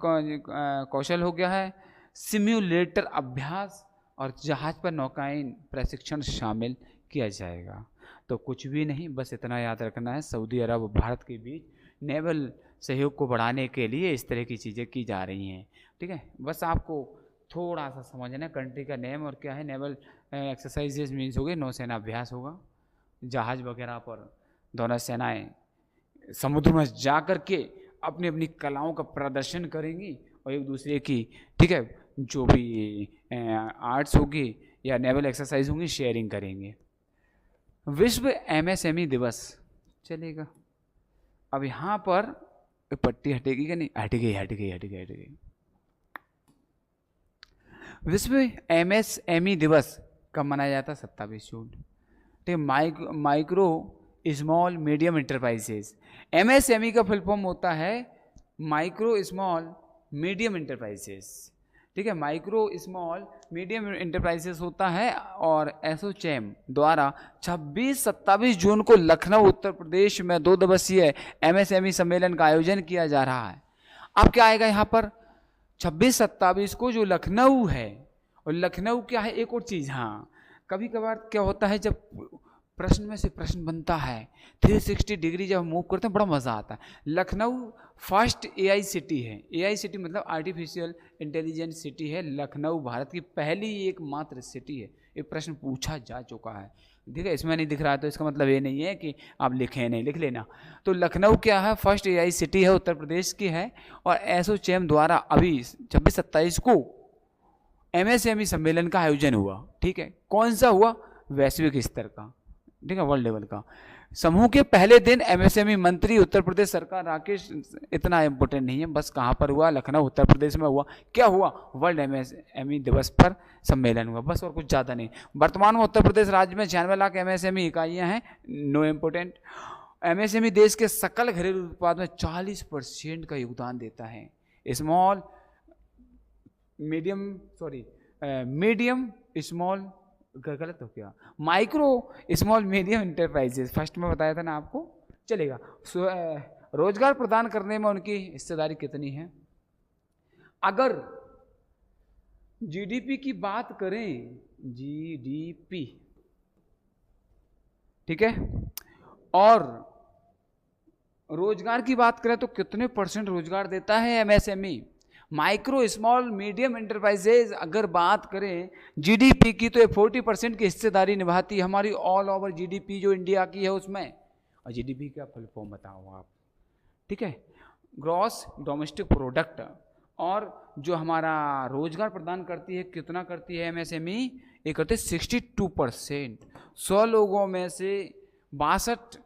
S1: कौशल हो गया है, सिम्युलेटर अभ्यास और जहाज पर नौकायन प्रशिक्षण शामिल किया जाएगा। तो कुछ भी नहीं, बस इतना याद रखना है, सऊदी अरब और भारत के बीच नेवल सहयोग को बढ़ाने के लिए इस तरह की चीज़ें की जा रही हैं, ठीक है। बस आपको थोड़ा सा समझना है कंट्री का नेम और क्या है। नेवल एक्सरसाइजेज मीन्स हो गए, नौसेना अभ्यास होगा, जहाज वगैरह पर दोनों सेनाएं समुद्र में जा कर के अपनी अपनी कलाओं का प्रदर्शन करेंगी और एक दूसरे की, ठीक है, जो भी आर्ट्स होगी या नेवल एक्सरसाइज होंगी शेयरिंग करेंगे। विश्व MSME दिवस चलेगा। अब यहाँ पर पट्टी हटेगी क्या? नहीं, हट गई। विश्व MSME दिवस कब मनाया जाता है? 27 जून, ठीक है। Micro small medium enterprises, MSME का फुल फॉर्म होता है माइक्रो स्मॉल मीडियम इंटरप्राइजेज, ठीक है। माइक्रो स्मॉल मीडियम इंटरप्राइजेस होता है और एसोचैम द्वारा 26-27 जून को लखनऊ उत्तर प्रदेश में 2 दिवसीय MSME सम्मेलन का आयोजन किया जा रहा है। अब क्या आएगा यहाँ पर? 26-27 को जो लखनऊ है, और लखनऊ क्या है, एक और चीज़, हाँ, कभी कभार क्या होता है जब प्रश्न में से प्रश्न बनता है 360 डिग्री जब मूव करते हैं, बड़ा मज़ा आता है। लखनऊ फर्स्ट AI सिटी है। AI सिटी मतलब आर्टिफिशियल इंटेलिजेंस सिटी है। लखनऊ भारत की पहली एकमात्र सिटी है। ये प्रश्न पूछा जा चुका है, ठीक है। इसमें नहीं दिख रहा है तो इसका मतलब ये नहीं है कि आप लिखें नहीं, लिख लेना। तो लखनऊ क्या है? फर्स्ट AI सिटी है, उत्तर प्रदेश की है, और एसोचैम द्वारा अभी 26-27 को MSME सम्मेलन का आयोजन हुआ, ठीक है। कौन सा हुआ? वैश्विक स्तर का, ठीक है, वर्ल्ड लेवल का। समूह के पहले दिन एमएसएमई मंत्री उत्तर प्रदेश सरकार राकेश, इतना इंपॉर्टेंट नहीं है, बस कहाँ पर हुआ, लखनऊ उत्तर प्रदेश में हुआ। क्या हुआ, वर्ल्ड एमएसएमई दिवस पर सम्मेलन हुआ, बस और कुछ ज़्यादा नहीं। वर्तमान में उत्तर प्रदेश राज्य में 96 लाख एमएसएमई इकाइयाँ हैं, नो इम्पोर्टेंट। एमएसएमई देश के सकल घरेलू उत्पाद में 40% का योगदान देता है। स्मॉल मीडियम स्मॉल, गलत हो गया, micro small medium enterprises, first में बताया था ना आपको, चलेगा। रोजगार प्रदान करने में उनकी हिस्सेदारी कितनी है? अगर जीडीपी की बात करें, जीडीपी, ठीक है, और रोजगार की बात करें तो कितने % रोजगार देता है MSME? Micro small medium enterprises अगर बात करें जीडीपी की तो ये 40% की हिस्सेदारी निभाती है हमारी ऑल ओवर जीडीपी जो इंडिया की है उसमें। और जीडीपी का फुल फॉर्म बताओ आप, ठीक है, ग्रॉस डोमेस्टिक प्रोडक्ट। और जो हमारा रोजगार प्रदान करती है, कितना करती है एमएसएमई? ये करते 62%। 100 लोगों में से 62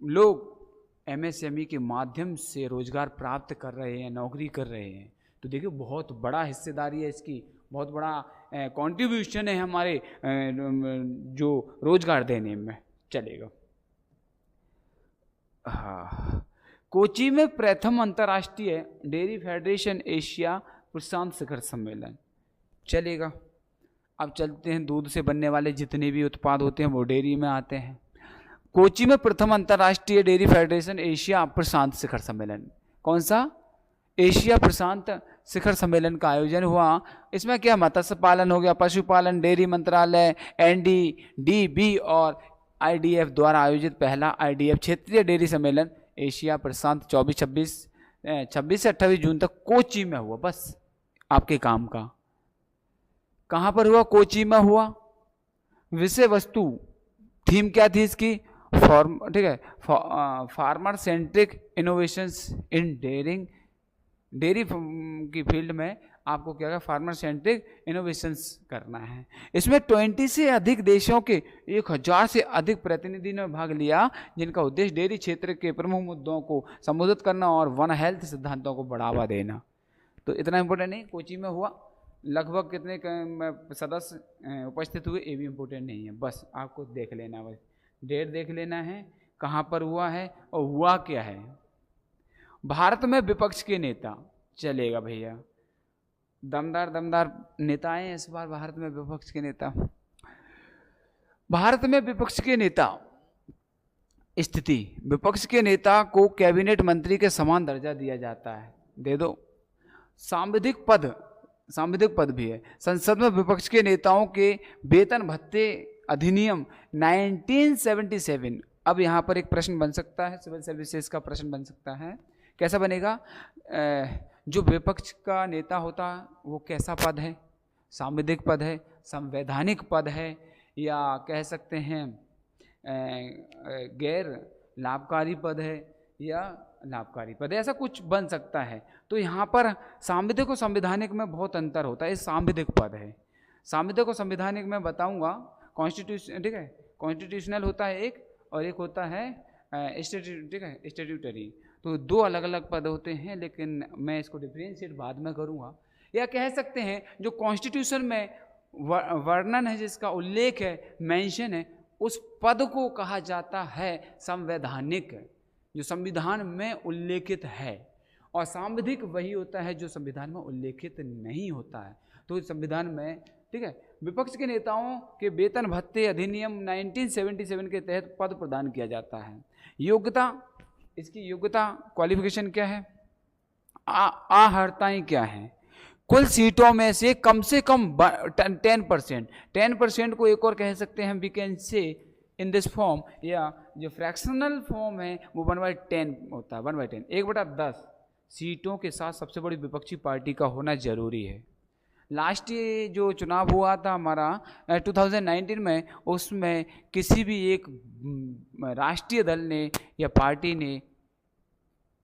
S1: लोग एमएसएमई के माध्यम से रोजगार प्राप्त कर रहे हैं, नौकरी कर रहे हैं। तो देखिए बहुत बड़ा हिस्सेदारी है इसकी, बहुत बड़ा कंट्रीब्यूशन है हमारे जो रोजगार देने में। चलेगा। हाँ, कोची में प्रथम अंतर्राष्ट्रीय डेयरी फेडरेशन एशिया प्रशांत शिखर सम्मेलन। चलेगा। अब चलते हैं, दूध से बनने वाले जितने भी उत्पाद होते हैं वो डेयरी में आते हैं। कोची में प्रथम अंतर्राष्ट्रीय डेयरी फेडरेशन एशिया प्रशांत शिखर सम्मेलन, कौन सा? एशिया प्रशांत शिखर सम्मेलन का आयोजन हुआ। इसमें क्या, मत्स्य पालन हो गया, पशुपालन, डेयरी मंत्रालय, एनडीडीबी और आईडीएफ द्वारा आयोजित पहला आईडीएफ क्षेत्रीय डेयरी सम्मेलन एशिया प्रशांत 26 से 28 जून तक कोची में हुआ। बस आपके काम का। कहाँ पर हुआ? कोची में हुआ। विषय वस्तु, थीम क्या थी इसकी? ठीक है, फार्मर सेंट्रिक इनोवेशंस इन डेयरी की फील्ड में आपको क्या, फार्मर सेंट्रिक इनोवेशंस करना है। इसमें 20 से अधिक देशों के 1000 से अधिक प्रतिनिधि ने भाग लिया, जिनका उद्देश्य डेयरी क्षेत्र के प्रमुख मुद्दों को संबोधित करना और वन हेल्थ सिद्धांतों को बढ़ावा देना। तो इतना इम्पोर्टेंट नहीं, कोची में हुआ। लगभग कितने सदस्य उपस्थित हुए ये भी इम्पोर्टेंट नहीं है, बस आपको देख लेना, बस डेट देख लेना है, कहाँ पर हुआ है और हुआ क्या है। भारत में विपक्ष के नेता, चलेगा भैया, दमदार नेता आए इस बार भारत में विपक्ष के नेता। भारत में विपक्ष के नेता स्थिति, विपक्ष के नेता को कैबिनेट मंत्री के समान दर्जा दिया जाता है, दे दो। सांविधिक पद भी है। संसद में विपक्ष के नेताओं के वेतन भत्ते अधिनियम 1977। अब यहाँ पर एक प्रश्न बन सकता है, सिविल सर्विसेज का प्रश्न बन सकता है। कैसा बनेगा? जो विपक्ष का नेता होता वो कैसा पद है? सांविधिक पद है, संवैधानिक पद है, या कह सकते हैं गैर लाभकारी पद है, या लाभकारी पद है, ऐसा कुछ बन सकता है। तो यहाँ पर सांविधिक और संवैधानिक में बहुत अंतर होता है। ये सांविधिक पद है। सांविधिक और संवैधानिक में बताऊंगा। कॉन्स्टिट्यूशन, ठीक है, कॉन्स्टिट्यूशनल होता है एक, और एक होता है ठीक है, स्टैट्यूटरी। तो दो अलग अलग पद होते हैं, लेकिन मैं इसको डिफरेंशिएट बाद में करूँगा। या कह सकते हैं जो कॉन्स्टिट्यूशन में वर्णन है, जिसका उल्लेख है, मेंशन है, उस पद को कहा जाता है संवैधानिक, जो संविधान में उल्लेखित है। और सांविधिक वही होता है जो संविधान में उल्लेखित नहीं होता है। तो संविधान में, ठीक है, विपक्ष के नेताओं के वेतन भत्ते अधिनियम 1977 के तहत पद प्रदान किया जाता है। योग्यता, इसकी योग्यता क्वालिफिकेशन क्या है? आहर्ताएं क्या है? कुल सीटों में से कम 10% को एक और कह सकते हैं वैकेंसी इन दिस फॉर्म, या जो फ्रैक्शनल फॉर्म है वो 1/10 होता है। 1/10, 1/10 सीटों के साथ सबसे बड़ी विपक्षी पार्टी का होना जरूरी है। लास्ट ये जो चुनाव हुआ था हमारा 2019 में, उसमें किसी भी एक राष्ट्रीय दल ने या पार्टी ने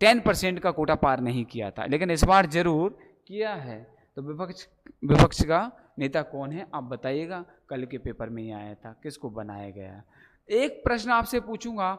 S1: 10% का कोटा पार नहीं किया था, लेकिन इस बार जरूर किया है। तो विपक्ष का नेता कौन है आप बताइएगा। कल के पेपर में ही आया था, किसको बनाया गया। एक प्रश्न आपसे पूछूंगा,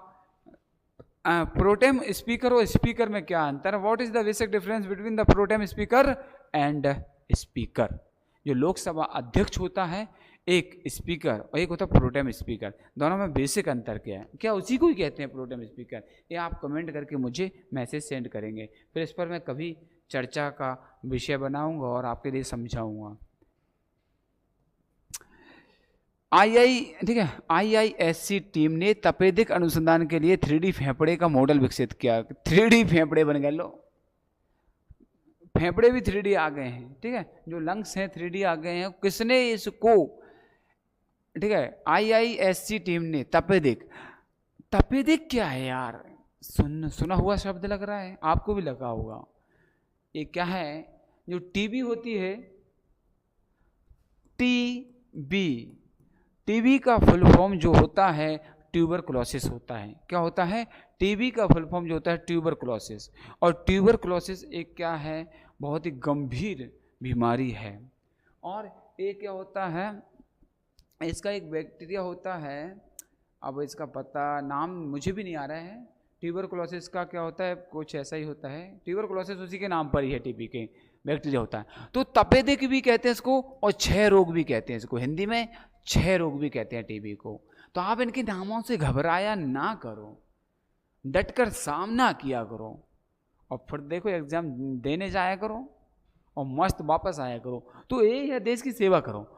S1: प्रोटेम स्पीकर और स्पीकर में क्या अंतर है? What is the basic difference between the pro tem speaker and speaker? जो लोकसभा अध्यक्ष होता है एक स्पीकर और एक होता है प्रोटेम स्पीकर, दोनों में बेसिक अंतर क्या है? क्या उसी को ही कहते हैं प्रोटेम स्पीकर? ये आप कमेंट करके मुझे मैसेज सेंड करेंगे, फिर इस पर मैं कभी चर्चा का विषय बनाऊंगा और आपके लिए समझाऊंगा। ठीक है, IISc टीम ने तपेदिक अनुसंधान के लिए 3D फेफड़े का मॉडल विकसित किया। 3D फेफड़े बन गए, लो फेफड़े भी 3D आ गए हैं। ठीक है, जो लंग्स हैं 3D आ गए हैं। किसने इसको, ठीक है, IISc टीम ने तपेदिक, तपेदिक क्या है यार? सुना हुआ शब्द लग रहा है, आपको भी लगा होगा। ये क्या है? जो टीबी होती है, टीबी का फुल फॉर्म जो होता है ट्यूबरकुलोसिस होता है। क्या होता है? टीबी का फुल फॉर्म जो होता है ट्यूबरकुलोसिस। और ट्यूबरकुलोसिस एक क्या है? बहुत ही गंभीर बीमारी है। और ये क्या होता है? इसका एक बैक्टीरिया होता है, अब इसका पता नाम मुझे भी नहीं आ रहा है। ट्यूबरकुलोसिस का क्या होता है? कुछ ऐसा ही होता है। ट्यूबरकुलोसिस उसी के नाम पर ही है, टीबी के बैक्टीरिया होता है। तो तपेदिक भी कहते हैं इसको, और 6 रोग भी कहते हैं इसको। हिंदी में 6 रोग भी कहते हैं टीबी को। तो आप इनके नामों से घबराया ना करो, डटकर सामना किया करो, और फिर देखो एग्जाम देने जाया करो और मस्त वापस आया करो। तो ये है, देश की सेवा करो।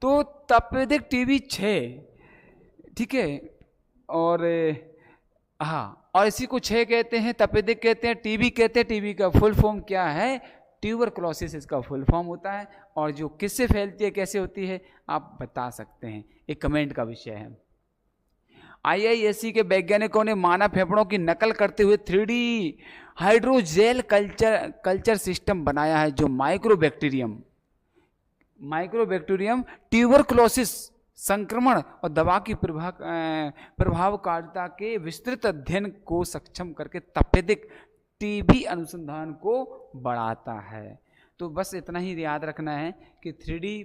S1: तो तपेदिक टीबी 6, ठीक है। और हाँ, और इसी को 6 कहते हैं, तपेदिक कहते हैं, टीबी कहते हैं। टीबी का फुल फॉर्म क्या है? ट्यूबरकुलोसिस इसका फुल फॉर्म होता है। और जो किससे फैलती है, कैसे होती है, आप बता सकते हैं, एक कमेंट का विषय है। IISc के वैज्ञानिकों ने मानव फेफड़ों की नकल करते हुए 3D हाइड्रोजेल कल्चर सिस्टम बनाया है, जो माइक्रोबैक्टीरियम ट्यूबरकुलोसिस संक्रमण और दवा की प्रभावकारिता के विस्तृत अध्ययन को सक्षम करके तपेदिक टीबी अनुसंधान को बढ़ाता है। तो बस इतना ही याद रखना है कि 3D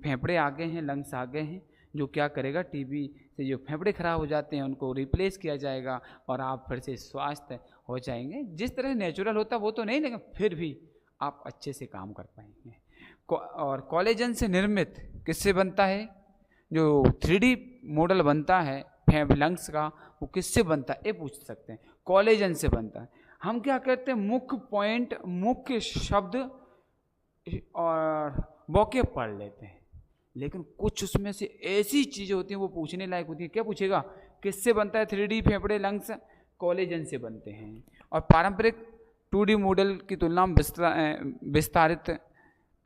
S1: फेफड़े आ गए हैं, लंग्स आ गए हैं, जो क्या करेगा? टीबी से जो फेफड़े खराब हो जाते हैं उनको रिप्लेस किया जाएगा और आप फिर से स्वस्थ हो जाएंगे। जिस तरह नेचुरल होता वो तो नहीं, लेकिन फिर भी आप अच्छे से काम कर पाएंगे। और कोलेजन से निर्मित किससे बनता है? जो 3D मॉडल बनता है लंग्स का, वो किससे बनता है? ये पूछ सकते हैं। कोलेजन से बनता है। हम क्या करते हैं? मुख्य पॉइंट, मुख्य शब्द और वाक्य पढ़ लेते हैं, लेकिन कुछ उसमें से ऐसी चीजें होती हैं वो पूछने लायक होती है। क्या पूछेगा? किससे बनता है 3D फेफड़े लंग्स? कोलेजन से बनते हैं। और पारंपरिक 2D मॉडल की तुलना में विस्तारित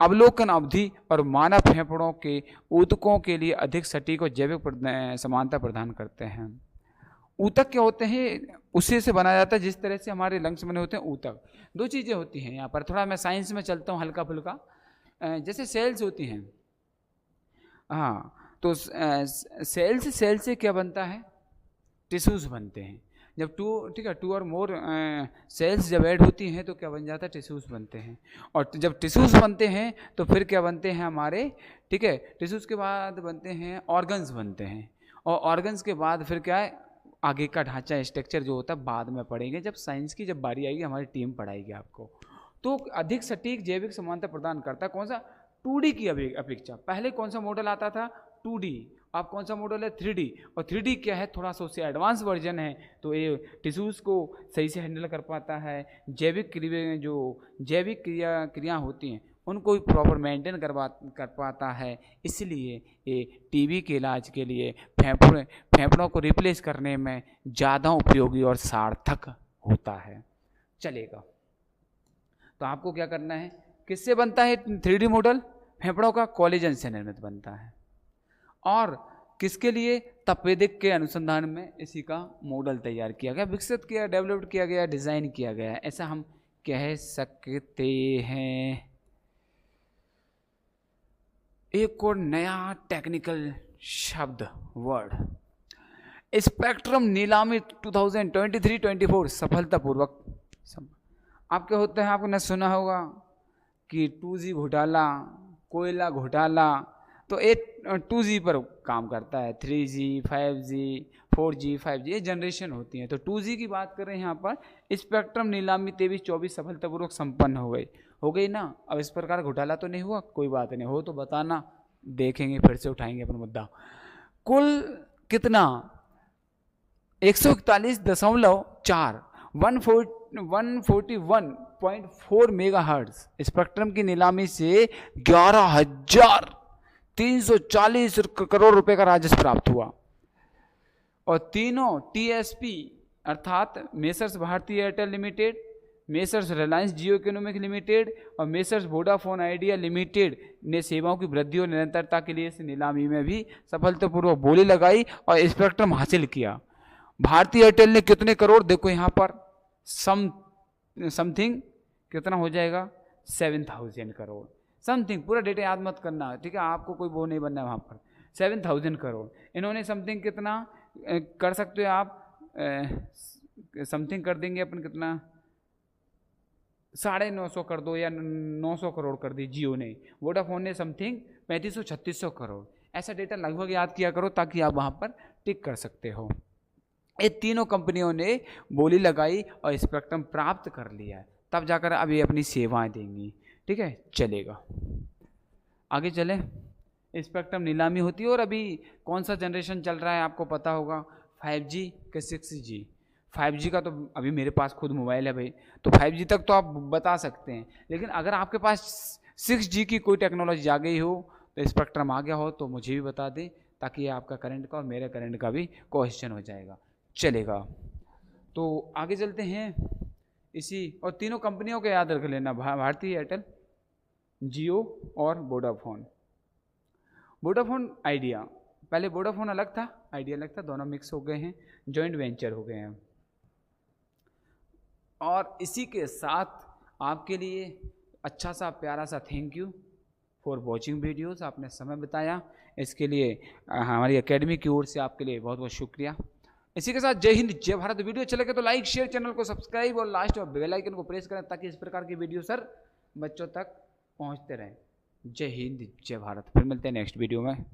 S1: अवलोकन अवधि और मानव फेफड़ों के ऊतकों के लिए अधिक सटीक और जैविक समानता प्रदान करते हैं। ऊतक क्या होते हैं? उसी से बनाया जाता है जिस तरह से हमारे लंग्स बने होते हैं। ऊतक 2 चीज़ें होती हैं यहाँ पर। थोड़ा मैं साइंस में चलता हूँ हल्का फुल्का। जैसे सेल्स होती हैं, हाँ, तो सेल से क्या बनता है? टिश्यूज़ बनते हैं। जब 2 और मोर सेल्स जब ऐड होती हैं तो क्या बन जाता है? टिश्यूज़ बनते हैं। और जब टिश्यूज़ बनते हैं तो फिर क्या बनते हैं हमारे? ठीक है, टिश्यूज़ के बाद बनते हैं ऑर्गन्स बनते हैं। और ऑर्गन्स के बाद फिर क्या है? आगे का ढांचा, स्ट्रक्चर जो होता है बाद में पढ़ेंगे, जब साइंस की जब बारी आएगी हमारी टीम पढ़ाएगी आपको। तो अधिक सटीक जैविक समानता प्रदान करता है। कौन सा? 2D की अपेक्षा। पहले कौन सा मॉडल आता था? 2D। अब कौन सा मॉडल है? 3D। और 3D क्या है? थोड़ा सा उससे एडवांस वर्जन है, तो ये टिश्यूज़ को सही से हैंडल कर पाता है। जैविक क्रिया होती हैं उनको भी प्रॉपर मेंटेन कर पाता है। इसलिए ये टीबी के इलाज के लिए फेफड़ों को रिप्लेस करने में ज़्यादा उपयोगी और सार्थक होता है। चलेगा, तो आपको क्या करना है? किससे बनता है 3D मॉडल फेफड़ों का? कोलेजन से निर्मित बनता है। और किसके लिए? तपेदिक के अनुसंधान में इसी का मॉडल तैयार किया गया, विकसित किया, डेवलप्ड किया गया, डिज़ाइन किया गया, ऐसा हम कह सकते हैं। एक और नया टेक्निकल शब्द, वर्ड, स्पेक्ट्रम नीलामी 2023-24 सफलतापूर्वक। आप क्या होता है? आपने सुना होगा कि 2G घोटाला, कोयला घोटाला। तो एक 2G पर काम करता है। 3G 5G 4G 5G ये जनरेशन होती हैं। तो 2G की बात करें यहाँ पर स्पेक्ट्रम नीलामी 23-24 सफलतापूर्वक संपन्न हो गई ना। अब इस प्रकार घोटाला तो नहीं हुआ, कोई बात नहीं, हो तो बताना, देखेंगे फिर से उठाएंगे अपन मुद्दा। कुल कितना 141.4 141.4 मेगाहर्ट्ज स्पेक्ट्रम की नीलामी से 11,340 करोड़ रुपए का राजस्व प्राप्त हुआ। और तीनों TSP अर्थात messrs Bharti Airtel limited, messrs Reliance Jio economic limited और मेसर्स वोडाफोन आइडिया लिमिटेड ने सेवाओं की वृद्धि और निरंतरता के लिए इस नीलामी में भी सफलतापूर्वक बोली लगाई और स्पेक्ट्रम हासिल किया। भारतीय एयरटेल ने कितने करोड़, देखो यहाँ पर समथिंग कितना हो जाएगा 7,000 करोड़ समथिंग, पूरा डेटा याद मत करना, ठीक है, आपको कोई वो नहीं बनना है वहाँ पर। 7,000 करोड़ इन्होंने समथिंग कितना कर सकते हो आप, समथिंग कर देंगे अपन कितना 950 कर दो या 900 करोड़ कर दी जियो ने, वोडाफोन ने समथिंग 3500-3600 करोड़। ऐसा डेटा लगभग याद किया करो ताकि आप वहाँ पर टिक कर सकते हो। ये तीनों कंपनियों ने बोली लगाई और स्पेक्ट्रम प्राप्त कर लिया है, तब जाकर अब ये अपनी सेवाएं देंगी, ठीक है, चलेगा। आगे चले, स्पेक्ट्रम नीलामी होती है और अभी कौन सा जनरेशन चल रहा है आपको पता होगा, 5G के 6G। 5G का तो अभी मेरे पास खुद मोबाइल है भाई, तो 5G तक तो आप बता सकते हैं, लेकिन अगर आपके पास 6G की कोई टेक्नोलॉजी आ गई हो, तो स्पेक्ट्रम आ गया हो, तो मुझे भी बता दें ताकि आपका करंट का और मेरे करंट का भी क्वेश्चन हो जाएगा, चलेगा। तो आगे चलते हैं इसी, और तीनों कंपनियों को याद रख लेना, भारती एयरटेल, जियो और वोडाफोन। वोडाफोन आइडिया, पहले वोडाफोन अलग था, आइडिया अलग था, दोनों मिक्स हो गए हैं, जॉइंट वेंचर हो गए हैं। और इसी के साथ आपके लिए अच्छा सा प्यारा सा thank you for watching videos, आपने समय बताया, इसके लिए हमारी एकेडमी की ओर से आपके लिए बहुत बहुत शुक्रिया। इसी के साथ जय हिंद जय भारत। वीडियो अच्छा लगे तो लाइक शेयर, चैनल को सब्सक्राइब और लास्ट में बेल आइकन को प्रेस करें ताकि इस प्रकार की वीडियो सर बच्चों तक पहुंचते रहें। जय हिंद जय भारत। फिर मिलते हैं नेक्स्ट वीडियो में।